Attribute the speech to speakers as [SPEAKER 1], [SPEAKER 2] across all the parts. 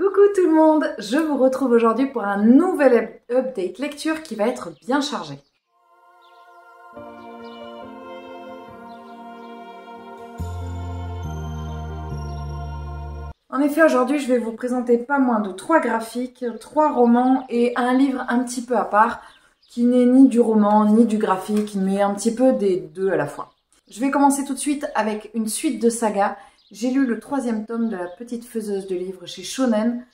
[SPEAKER 1] Coucou tout le monde, je vous retrouve aujourd'hui pour un nouvel update lecture qui va être bien chargé. En effet, aujourd'hui, je vais vous présenter pas moins de 3 graphiques, 3 romans et un livre un petit peu à part qui n'est ni du roman ni du graphique, mais un petit peu des deux à la fois. Je vais commencer tout de suite avec une suite de sagas. J'ai lu le 3e tome de La Petite Faiseuse de Livres chez Shonen,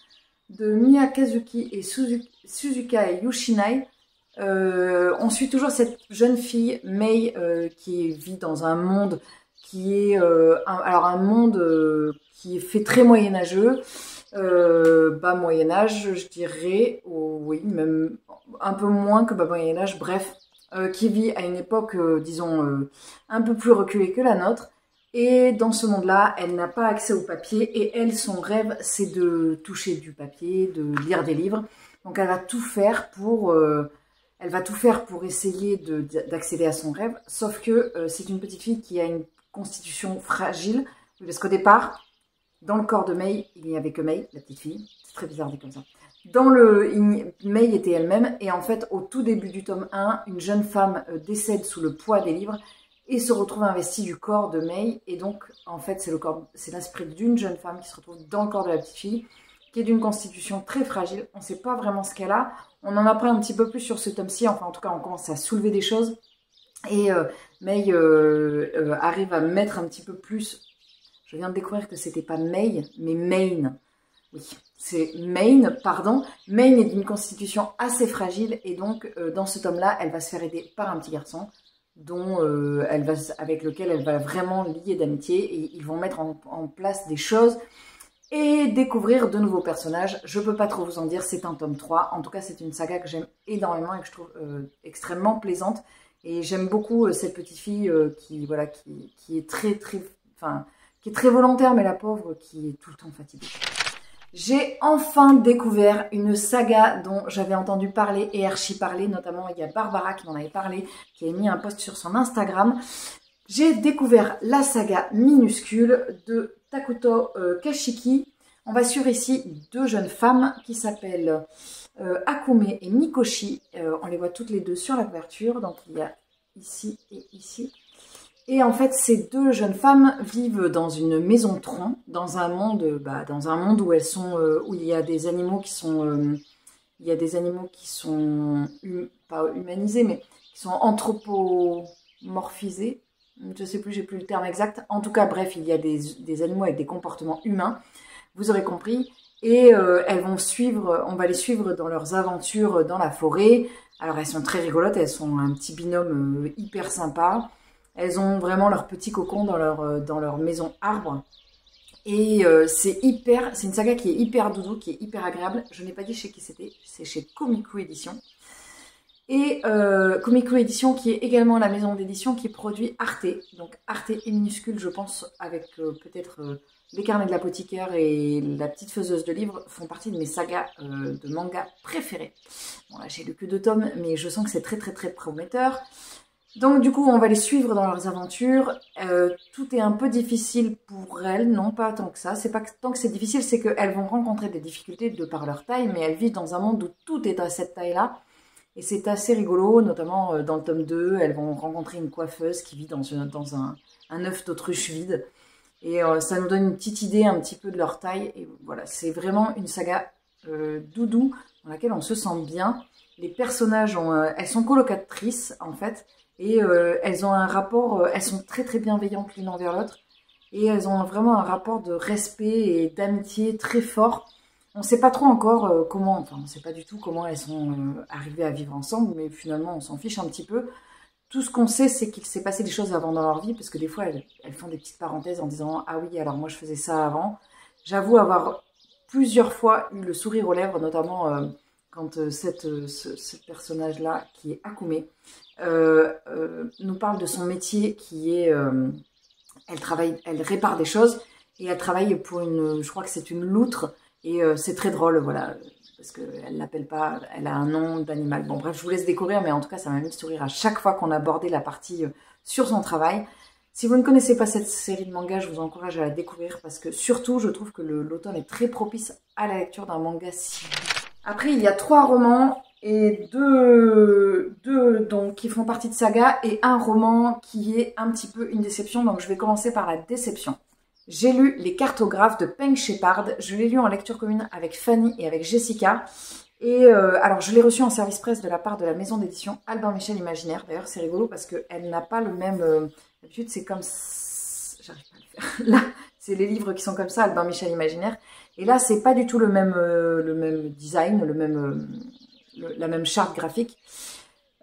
[SPEAKER 1] de Miyakazuki et Suzuka et Yoshinai. On suit toujours cette jeune fille, Mei, qui vit dans un monde qui est un monde qui est fait très moyenâgeux, bas Moyen-Âge, je dirais, oui, même un peu moins que bas Moyen-Âge, bref, qui vit à une époque, disons, un peu plus reculée que la nôtre. Et dans ce monde-là, elle n'a pas accès au papier et elle, son rêve, c'est de toucher du papier, de lire des livres. Donc elle va tout faire pour essayer d'accéder à son rêve, sauf que c'est une petite fille qui a une constitution fragile, parce qu'au départ, dans le corps de Mei, il n'y avait que Mei, la petite fille. C'est très bizarre dit comme ça. Mei était elle-même, et en fait, au tout début du tome 1, une jeune femme décède sous le poids des livres, et se retrouve investie du corps de Mei, et donc en fait c'est l'esprit d'une jeune femme qui se retrouve dans le corps de la petite fille, qui est d'une constitution très fragile. On ne sait pas vraiment ce qu'elle a, on en apprend un petit peu plus sur ce tome-ci, enfin en tout cas on commence à soulever des choses, et Mei arrive à mettre un petit peu plus, je viens de découvrir que c'était pas Mei, mais Maine, oui, c'est Maine, pardon. Maine est d'une constitution assez fragile, et donc dans ce tome-là, elle va se faire aider par un petit garçon, avec lequel elle va vraiment lier d'amitié, et ils vont mettre en place des choses et découvrir de nouveaux personnages. Je peux pas trop vous en dire, c'est un tome 3. En tout cas, c'est une saga que j'aime énormément et que je trouve extrêmement plaisante. Et j'aime beaucoup cette petite fille qui est qui est très volontaire, mais la pauvre qui est tout le temps fatiguée. J'ai enfin découvert une saga dont j'avais entendu parler et archi parler, notamment il y a Barbara qui m'en avait parlé, qui a mis un post sur son Instagram. J'ai découvert la saga Minuscule de Takuto Kashiki. On va suivre ici 2 jeunes femmes qui s'appellent Akume et Mikoshi. On les voit toutes les deux sur la couverture, donc il y a ici et ici. Et en fait, ces 2 jeunes femmes vivent dans une maison tronc, dans un monde où elles sont, où il y a des animaux qui sont, pas humanisés, mais qui sont anthropomorphisés. Je sais plus, j'ai plus le terme exact. En tout cas, bref, il y a des animaux avec des comportements humains. Vous aurez compris. Et on va les suivre dans leurs aventures dans la forêt. Alors, elles sont très rigolotes. Elles sont un petit binôme hyper sympa. Elles ont vraiment leur petit cocon dans leur maison arbre. Et c'est une saga qui est hyper doudou, qui est hyper agréable. Je n'ai pas dit chez qui c'était, c'est chez Komiku Édition. Et Komiku Édition qui est également la maison d'édition qui produit Arte. Donc Arte et Minuscule, je pense, avec peut-être Les Carnets de l'Apothicaire et La Petite Faiseuse de Livres, font partie de mes sagas de manga préférées. Bon là j'ai lu que 2 tomes, mais je sens que c'est très très très prometteur. Donc du coup, on va les suivre dans leurs aventures. Tout est un peu difficile pour elles, non pas tant que ça. C'est pas tant que c'est difficile, c'est qu'elles vont rencontrer des difficultés de par leur taille, mais elles vivent dans un monde où tout est à cette taille-là. Et c'est assez rigolo, notamment dans le tome 2, elles vont rencontrer une coiffeuse qui vit dans un œuf d'autruche vide. Et ça nous donne une petite idée un petit peu de leur taille. Et voilà, c'est vraiment une saga doudou dans laquelle on se sent bien. Les personnages, elles sont colocatrices en fait. Et elles ont un rapport, elles sont très très bienveillantes l'une envers l'autre. Et elles ont vraiment un rapport de respect et d'amitié très fort. On ne sait pas trop encore on ne sait pas du tout comment elles sont arrivées à vivre ensemble, mais finalement on s'en fiche un petit peu. Tout ce qu'on sait, c'est qu'il s'est passé des choses avant dans leur vie, parce que des fois elles font des petites parenthèses en disant « Ah oui, alors moi je faisais ça avant ». J'avoue avoir plusieurs fois eu le sourire aux lèvres, notamment quand ce personnage-là, qui est Akume, nous parle de son métier qui est... elle répare des choses, et elle travaille pour je crois que c'est une loutre, et c'est très drôle, voilà, parce qu'elle l'appelle pas, elle a un nom d'animal. Bon bref, je vous laisse découvrir, mais en tout cas, ça m'a mis sourire à chaque fois qu'on abordait la partie sur son travail. Si vous ne connaissez pas cette série de mangas, je vous encourage à la découvrir parce que surtout, je trouve que l'automne est très propice à la lecture d'un manga si doux. Après, il y a 3 romans et deux donc, qui font partie de saga et un roman qui est un petit peu une déception. Donc, je vais commencer par la déception. J'ai lu Les Cartographes de Peng Shepard. Je l'ai lu en lecture commune avec Fanny et avec Jessica. Et alors, je l'ai reçu en service presse de la part de la maison d'édition Albin Michel Imaginaire. D'ailleurs, c'est rigolo parce qu'elle n'a pas le même... D'habitude, c'est comme... J'arrive pas à le faire. Là, c'est les livres qui sont comme ça, Albin Michel Imaginaire. Et là, c'est pas du tout le même design, la même charte graphique.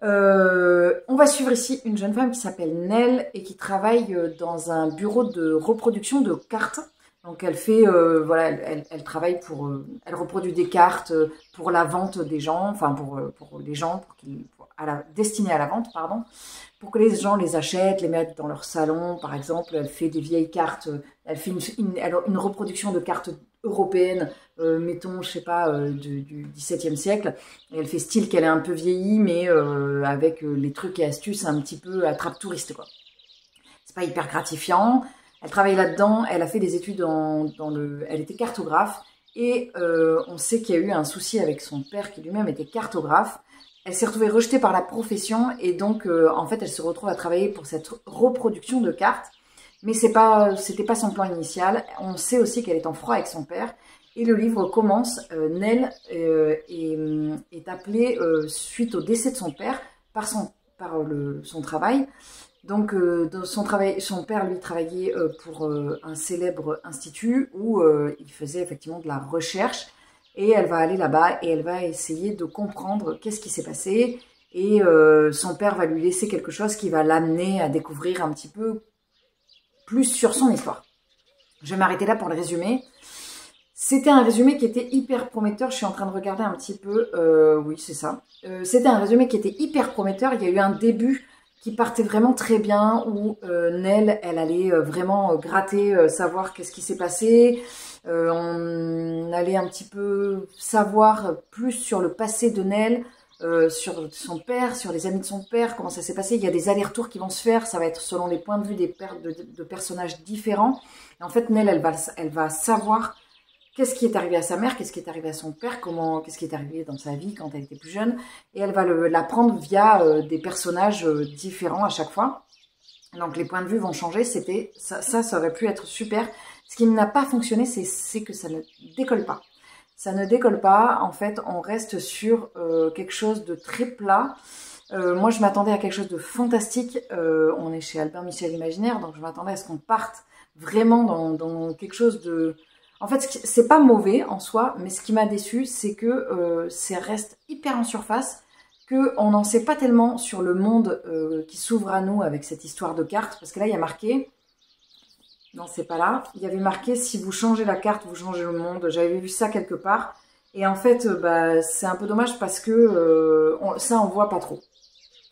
[SPEAKER 1] On va suivre ici une jeune femme qui s'appelle Nell et qui travaille dans un bureau de reproduction de cartes. Donc elle fait, voilà, elle travaille pour, elle reproduit des cartes pour la vente des gens, enfin pour les gens, destinées à la vente, pardon, pour que les gens les achètent, les mettent dans leur salon, par exemple. Elle fait des vieilles cartes, elle fait une reproduction de cartes européenne, mettons, je sais pas, du XVIIe siècle. Et elle fait style qu'elle est un peu vieillie, mais avec les trucs et astuces un petit peu attrape-touriste, quoi. C'est pas hyper gratifiant. Elle travaille là-dedans, elle a fait des études elle était cartographe. Et on sait qu'il y a eu un souci avec son père qui lui-même était cartographe. Elle s'est retrouvée rejetée par la profession et donc, en fait, elle se retrouve à travailler pour cette reproduction de cartes. Mais c'était pas son plan initial. On sait aussi qu'elle est en froid avec son père. Et le livre commence, Nell est appelée suite au décès de son père par son travail. Donc, dans son travail, son père, lui, travaillait pour un célèbre institut où il faisait effectivement de la recherche. Et elle va aller là-bas et elle va essayer de comprendre qu'est-ce qui s'est passé. Et son père va lui laisser quelque chose qui va l'amener à découvrir un petit peu plus sur son histoire. Je vais m'arrêter là pour le résumé. C'était un résumé qui était hyper prometteur. Je suis en train de regarder un petit peu. Oui, c'est ça. C'était un résumé qui était hyper prometteur. Il y a eu un début qui partait vraiment très bien, où Nell, elle allait vraiment gratter, savoir qu'est-ce qui s'est passé. On allait un petit peu savoir plus sur le passé de Nell, sur son père, sur les amis de son père, comment ça s'est passé. Il y a des allers-retours qui vont se faire, ça va être selon les points de vue de personnages différents. Et en fait, Nell, elle va savoir qu'est-ce qui est arrivé à sa mère, qu'est-ce qui est arrivé à son père, qu'est-ce qui est arrivé dans sa vie quand elle était plus jeune. Et elle va l'apprendre via des personnages différents à chaque fois. Donc les points de vue vont changer. Ça aurait pu être super. Ce qui n'a pas fonctionné, c'est que ça ne décolle pas. Ça ne décolle pas. En fait, on reste sur quelque chose de très plat. Moi, je m'attendais à quelque chose de fantastique. On est chez Albin Michel Imaginaire, donc je m'attendais à ce qu'on parte vraiment dans quelque chose de... En fait, c'est pas mauvais en soi, mais ce qui m'a déçu, c'est que ça reste hyper en surface, qu'on n'en sait pas tellement sur le monde qui s'ouvre à nous avec cette histoire de cartes. Parce que là, il y a marqué... Non, c'est pas là. Il y avait marqué « Si vous changez la carte, vous changez le monde ». J'avais vu ça quelque part. Et en fait, c'est un peu dommage parce que ça, on voit pas trop.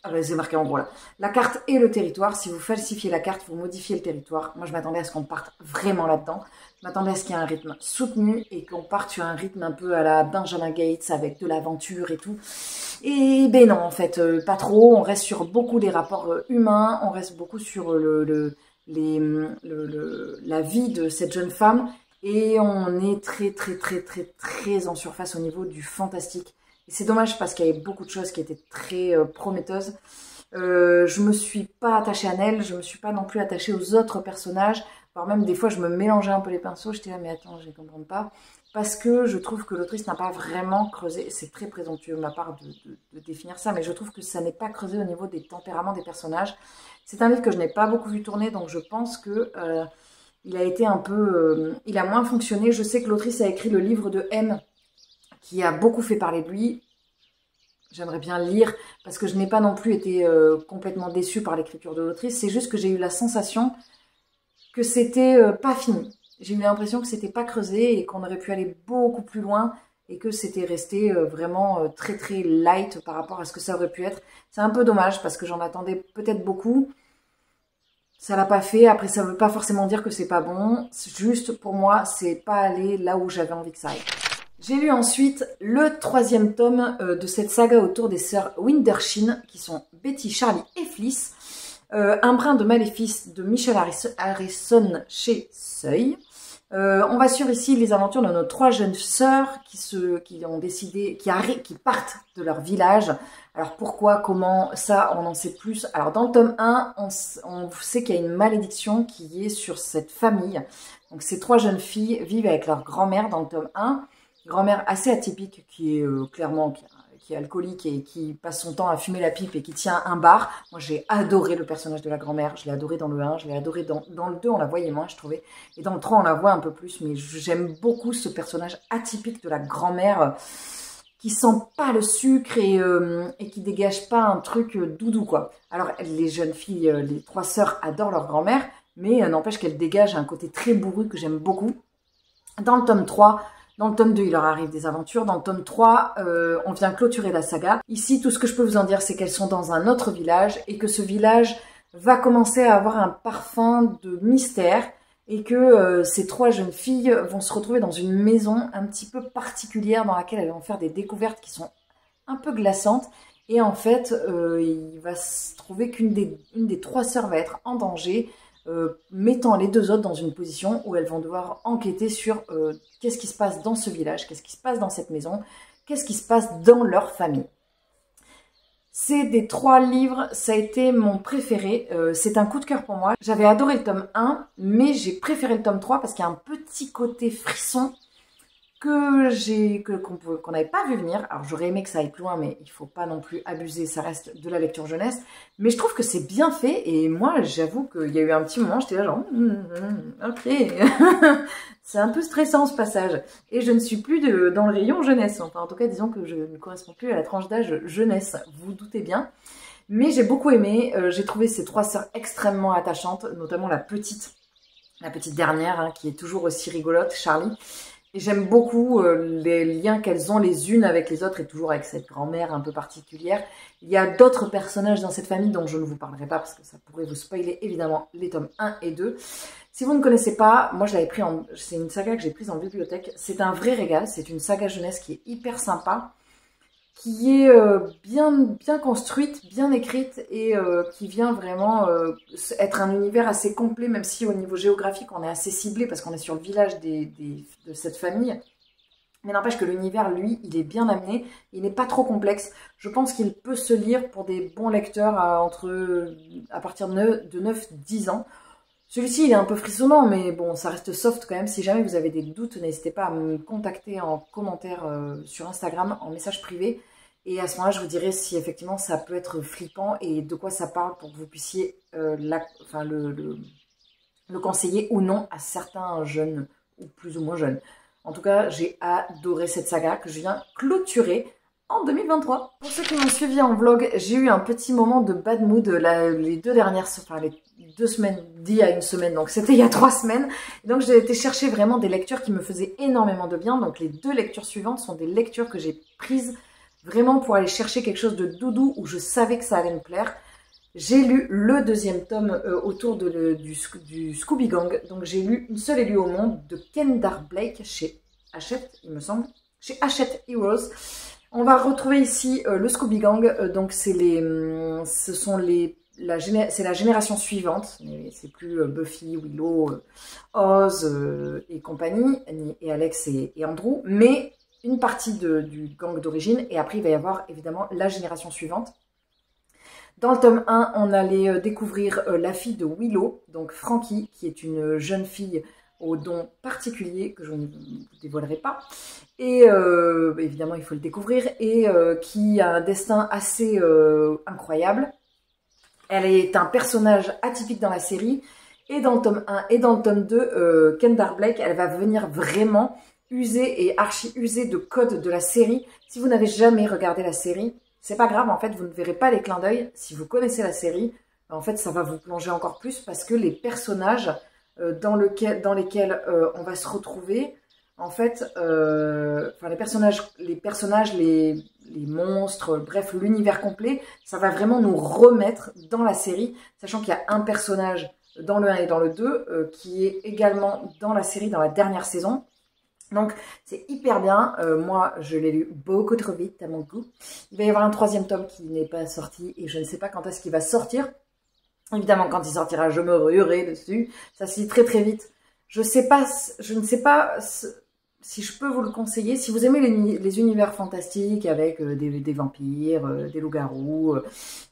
[SPEAKER 1] Ah ben, c'est marqué en gros là. La carte et le territoire. Si vous falsifiez la carte, vous modifiez le territoire. Moi, je m'attendais à ce qu'on parte vraiment là-dedans. Je m'attendais à ce qu'il y ait un rythme soutenu et qu'on parte sur un rythme un peu à la Benjamin Gates avec de l'aventure et tout. Et ben non, en fait, pas trop. On reste sur beaucoup des rapports humains. On reste beaucoup sur la vie de cette jeune femme. Et on est très en surface au niveau du fantastique. Et c'est dommage parce qu'il y avait beaucoup de choses qui étaient très prometteuses. Je me suis pas attachée à Nell, je me suis pas non plus attachée aux autres personnages. Voire même des fois je me mélangeais un peu les pinceaux, j'étais là mais attends, je ne comprends pas. Parce que je trouve que l'autrice n'a pas vraiment creusé, c'est très présomptueux de ma part de définir ça, mais je trouve que ça n'est pas creusé au niveau des tempéraments des personnages. C'est un livre que je n'ai pas beaucoup vu tourner, donc je pense que... il a été un peu... il a moins fonctionné. Je sais que l'autrice a écrit le livre de M, qui a beaucoup fait parler de lui. J'aimerais bien le lire, parce que je n'ai pas non plus été complètement déçue par l'écriture de l'autrice. C'est juste que j'ai eu la sensation que c'était pas fini. J'ai eu l'impression que c'était pas creusé et qu'on aurait pu aller beaucoup plus loin et que c'était resté vraiment très light par rapport à ce que ça aurait pu être. C'est un peu dommage, parce que j'en attendais peut-être beaucoup. Ça l'a pas fait. Après, ça veut pas forcément dire que c'est pas bon. Juste, pour moi, c'est pas aller là où j'avais envie que ça aille. J'ai lu ensuite le 3e tome de cette saga autour des sœurs Windershin, qui sont Betty, Charlie et Fliss.
[SPEAKER 2] Un brin de maléfice de Michel Harrison chez Seuil. On va suivre ici les aventures de nos 3 jeunes sœurs qui ont décidé, qui partent de leur village. Alors pourquoi, comment, ça on en sait plus. Alors dans le tome 1, on sait qu'il y a une malédiction qui est sur cette famille. Donc ces 3 jeunes filles vivent avec leur grand-mère dans le tome 1. Grand-mère assez atypique qui est clairement... qui est alcoolique et qui passe son temps à fumer la pipe et qui tient un bar. Moi, j'ai adoré le personnage de la grand-mère. Je l'ai adoré dans le 1, je l'ai adoré dans le 2, on la voyait moins, je trouvais. Et dans le 3, on la voit un peu plus. Mais j'aime beaucoup ce personnage atypique de la grand-mère qui sent pas le sucre et qui dégage pas un truc doudou, quoi. Alors, les jeunes filles, les 3 sœurs adorent leur grand-mère, mais n'empêche qu'elle dégage un côté très bourru que j'aime beaucoup. Dans le tome 3... Dans le tome 2, il leur arrive des aventures. Dans le tome 3, on vient clôturer la saga. Ici, tout ce que je peux vous en dire, c'est qu'elles sont dans un autre village et que ce village va commencer à avoir un parfum de mystère et que ces 3 jeunes filles vont se retrouver dans une maison un petit peu particulière dans laquelle elles vont faire des découvertes qui sont un peu glaçantes. Et en fait, il va se trouver qu'une des 3 sœurs va être en danger, mettant les 2 autres dans une position où elles vont devoir enquêter sur qu'est-ce qui se passe dans ce village, qu'est-ce qui se passe dans cette maison, qu'est-ce qui se passe dans leur famille. C'est des 3 livres, ça a été mon préféré, c'est un coup de cœur pour moi. J'avais adoré le tome 1, mais j'ai préféré le tome 3 parce qu'il y a un petit côté frisson qu'on n'avait pas vu venir. Alors j'aurais aimé que ça aille plus loin, mais il faut pas non plus abuser, ça reste de la lecture jeunesse. Mais je trouve que c'est bien fait et moi j'avoue qu'il y a eu un petit moment, j'étais là genre ok, c'est un peu stressant ce passage. Et je ne suis plus dans le rayon jeunesse, enfin en tout cas disons que je ne correspond plus à la tranche d'âge jeunesse, vous doutez bien. Mais j'ai beaucoup aimé, j'ai trouvé ces 3 sœurs extrêmement attachantes, notamment la petite dernière, hein, qui est toujours aussi rigolote, Charlie. Et j'aime beaucoup les liens qu'elles ont les unes avec les autres et toujours avec cette grand-mère un peu particulière. Il y a d'autres personnages dans cette famille dont je ne vous parlerai pas parce que ça pourrait vous spoiler évidemment les tomes 1 et 2. Si vous ne connaissez pas, moi je l'avais pris c'est une saga que j'ai prise en bibliothèque. C'est un vrai régal, c'est une saga jeunesse qui est hyper sympa, qui est bien construite, bien écrite et qui vient vraiment être un univers assez complet, même si au niveau géographique on est assez ciblé parce qu'on est sur le village de cette famille. Mais n'empêche que l'univers, lui, il est bien amené, il n'est pas trop complexe. Je pense qu'il peut se lire pour des bons lecteurs à partir de 9-10 ans. Celui-ci, il est un peu frissonnant, mais bon, ça reste soft quand même. Si jamais vous avez des doutes, n'hésitez pas à me contacter en commentaire sur Instagram, en message privé. Et à ce moment-là, je vous dirai si effectivement ça peut être flippant et de quoi ça parle pour que vous puissiez le conseiller ou non à certains jeunes ou plus ou moins jeunes. En tout cas, j'ai adoré cette saga que je viens clôturer en 2023. Pour ceux qui m'ont suivi en vlog, j'ai eu un petit moment de bad mood les 2 semaines, d'il y a une semaine, donc c'était il y a 3 semaines. Donc j'ai été chercher vraiment des lectures qui me faisaient énormément de bien. Donc les 2 lectures suivantes sont des lectures que j'ai prises vraiment pour aller chercher quelque chose de doudou où je savais que ça allait me plaire. J'ai lu le 2e tome autour du Scooby Gang. Donc j'ai lu Une seule élue au monde de Kendall Blake chez Hachette, il me semble. Chez Hachette Heroes. On va retrouver ici le Scooby Gang. Donc c'est la génération suivante. C'est plus Buffy, Willow, Oz et compagnie, et Alex et Andrew. Mais une partie du gang d'origine, et après il va y avoir évidemment la génération suivante. Dans le tome 1, on allait découvrir la fille de Willow, donc Frankie, qui est une jeune fille aux dons particuliers que je ne vous dévoilerai pas. Et évidemment, il faut le découvrir, et qui a un destin assez incroyable. Elle est un personnage atypique dans la série, et dans le tome 1 et dans le tome 2, Kendall Blake, elle va venir vraiment user et archi-user de codes de la série. Si vous n'avez jamais regardé la série, c'est pas grave, en fait, vous ne verrez pas les clins d'œil. Si vous connaissez la série, en fait, ça va vous plonger encore plus parce que les personnages dans lesquels on va se retrouver, en fait, les personnages, les monstres, bref, l'univers complet, ça va vraiment nous remettre dans la série, sachant qu'il y a un personnage dans le 1 et dans le 2 qui est également dans la série, dans la dernière saison. Donc, c'est hyper bien. Moi, je l'ai lu beaucoup trop vite à mon goût. Il va y avoir un 3e tome qui n'est pas sorti et je ne sais pas quand est-ce qu'il va sortir. Évidemment, quand il sortira, je me ruerai dessus. Ça se lit très très vite. Je ne sais pas si je peux vous le conseiller. Si vous aimez les univers fantastiques avec des vampires, des loups-garous,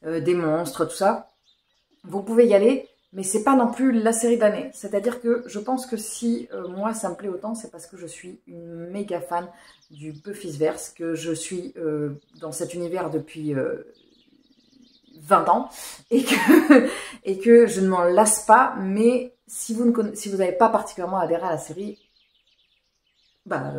[SPEAKER 2] des monstres, tout ça, vous pouvez y aller. Mais c'est pas non plus la série de l'année. C'est-à-dire que je pense que si moi ça me plaît autant, c'est parce que je suis une méga fan du Buffyverse, que je suis dans cet univers depuis 20 ans et que je ne m'en lasse pas. Mais si vous n'avez pas particulièrement adhéré à la série, bah,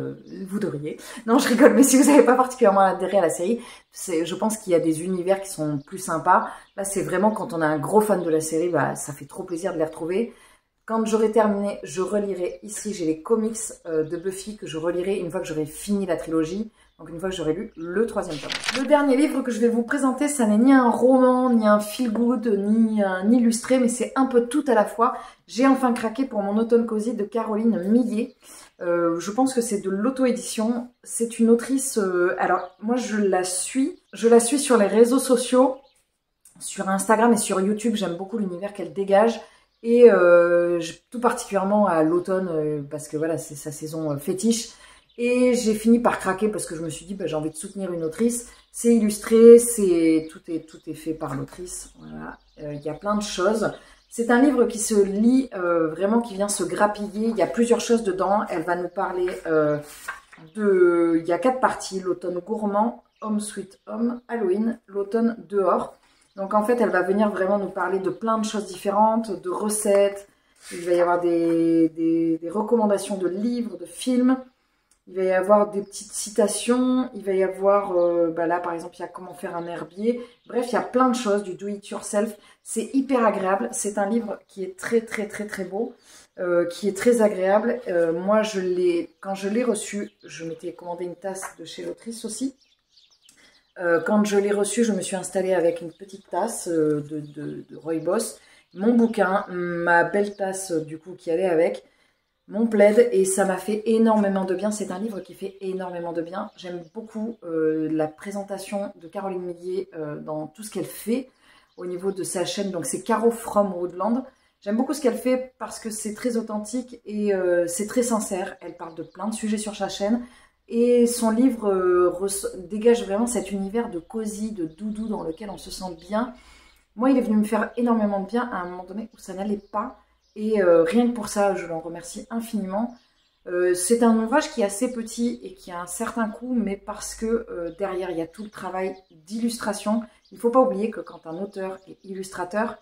[SPEAKER 2] vous devriez. Non, je rigole, mais si vous n'avez pas particulièrement adhéré à la série, je pense qu'il y a des univers qui sont plus sympas. Là, c'est vraiment quand on est un gros fan de la série, bah, ça fait trop plaisir de les retrouver. Quand j'aurai terminé, je relirai ici, j'ai les comics de Buffy que je relirai une fois que j'aurai fini la trilogie. Donc une fois que j'aurai lu le 3e tome. Le dernier livre que je vais vous présenter, ça n'est ni un roman, ni un feel-good, ni un illustré, mais c'est un peu tout à la fois. J'ai enfin craqué pour mon automne cosy de Caroline Millet. Je pense que c'est de l'auto-édition. C'est une autrice... alors, moi, je la suis sur les réseaux sociaux, sur Instagram et sur YouTube. J'aime beaucoup l'univers qu'elle dégage. Et tout particulièrement à l'automne, parce que voilà, c'est sa saison fétiche. Et j'ai fini par craquer parce que je me suis dit, bah, j'ai envie de soutenir une autrice. C'est illustré, tout est fait par l'autrice. Voilà, il y a plein de choses. C'est un livre qui se lit vraiment, qui vient se grappiller. Il y a plusieurs choses dedans. Elle va nous parler il y a 4 parties. L'automne gourmand, Home Sweet Home, Halloween, l'automne dehors. Donc en fait, elle va venir vraiment nous parler de plein de choses différentes, de recettes. Il va y avoir des recommandations de livres, de films. Il va y avoir des petites citations, il va y avoir, bah là par exemple, il y a comment faire un herbier. Bref, il y a plein de choses, du do it yourself. C'est hyper agréable. C'est un livre qui est très très très très beau, qui est très agréable. Moi, quand je l'ai reçu, je m'étais commandé une tasse de chez l'autrice aussi. Quand je l'ai reçu, je me suis installée avec une petite tasse de Rooibos, mon bouquin, ma belle tasse du coup qui allait avec. Mon plaid, et ça m'a fait énormément de bien. C'est un livre qui fait énormément de bien. J'aime beaucoup la présentation de Caroline Millet dans tout ce qu'elle fait au niveau de sa chaîne. Donc c'est Caro from Woodland. J'aime beaucoup ce qu'elle fait parce que c'est très authentique et c'est très sincère. Elle parle de plein de sujets sur sa chaîne. Et son livre dégage vraiment cet univers de cosy, de doudou dans lequel on se sent bien. Moi, il est venu me faire énormément de bien à un moment donné où ça n'allait pas. Et rien que pour ça, je l'en remercie infiniment. C'est un ouvrage qui est assez petit et qui a un certain coût, mais parce que derrière, il y a tout le travail d'illustration. Il ne faut pas oublier que quand un auteur est illustrateur,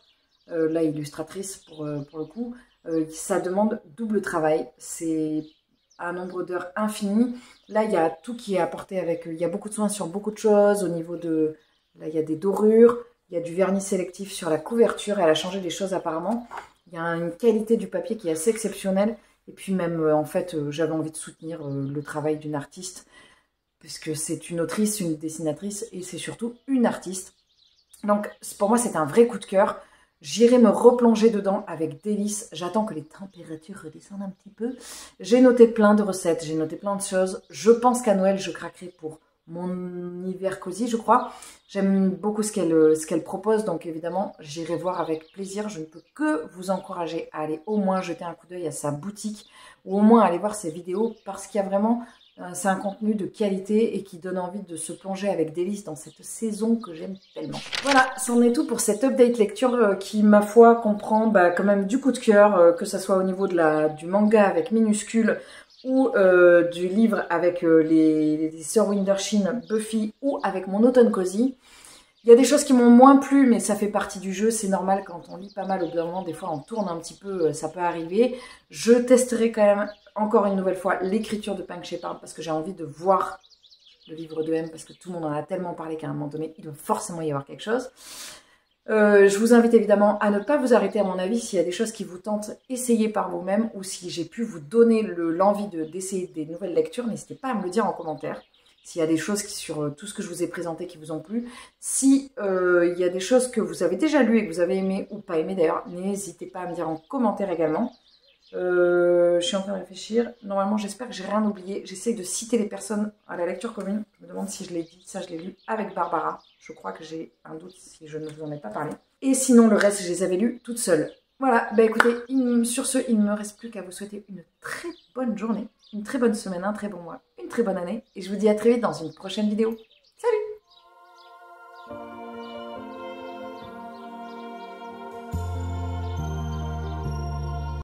[SPEAKER 2] là, illustratrice pour le coup, ça demande double travail. C'est un nombre d'heures infini. Là, il y a tout qui est apporté avec... il y a beaucoup de soins sur beaucoup de choses au niveau de... Là, il y a des dorures, il y a du vernis sélectif sur la couverture. Elle a changé des choses apparemment. Il y a une qualité du papier qui est assez exceptionnelle. Et puis même, en fait, j'avais envie de soutenir le travail d'une artiste. Puisque c'est une autrice, une dessinatrice et c'est surtout une artiste. Donc pour moi, c'est un vrai coup de cœur. J'irai me replonger dedans avec délice. J'attends que les températures redescendent un petit peu. J'ai noté plein de recettes, j'ai noté plein de choses. Je pense qu'à Noël, je craquerai pour mon hiver cosy, je crois. J'aime beaucoup ce qu'elle propose, donc évidemment, j'irai voir avec plaisir. Je ne peux que vous encourager à aller au moins jeter un coup d'œil à sa boutique ou au moins aller voir ses vidéos parce qu'il y a vraiment... c'est un contenu de qualité et qui donne envie de se plonger avec délice dans cette saison que j'aime tellement. Voilà, c'en est tout pour cette update lecture qui, ma foi, comprend quand même du coup de cœur, que ce soit au niveau du manga avec minuscules ou du livre avec les sœurs Wondersheen, Buffy ou avec mon automne cosy. Il y a des choses qui m'ont moins plu, mais ça fait partie du jeu, c'est normal quand on lit pas mal au bout d'un moment, des fois on tourne un petit peu, ça peut arriver. Je testerai quand même encore une nouvelle fois l'écriture de Pink Shepherd parce que j'ai envie de voir le livre de M parce que tout le monde en a tellement parlé qu'à un moment donné, il doit forcément y avoir quelque chose. Je vous invite évidemment à ne pas vous arrêter à mon avis s'il y a des choses qui vous tentent, essayez par vous-même ou si j'ai pu vous donner l'envie d'essayer des nouvelles lectures, n'hésitez pas à me le dire en commentaire. S'il y a des choses sur tout ce que je vous ai présenté qui vous ont plu. Si il y a des choses que vous avez déjà lues et que vous avez aimé ou pas aimé d'ailleurs, n'hésitez pas à me dire en commentaire également. Je suis en train de réfléchir. Normalement, j'espère que j'ai rien oublié. J'essaye de citer les personnes à la lecture commune. Je me demande si je l'ai dit. Ça, je l'ai lu avec Barbara. Je crois que j'ai un doute si je ne vous en ai pas parlé.
[SPEAKER 1] Et sinon, le reste, je les avais lus toutes seules. Voilà, bah écoutez, sur ce, il ne me reste plus qu'à vous souhaiter une très bonne journée, une très bonne semaine, un très bon mois, une très bonne année. Et je vous dis à très vite dans une prochaine vidéo.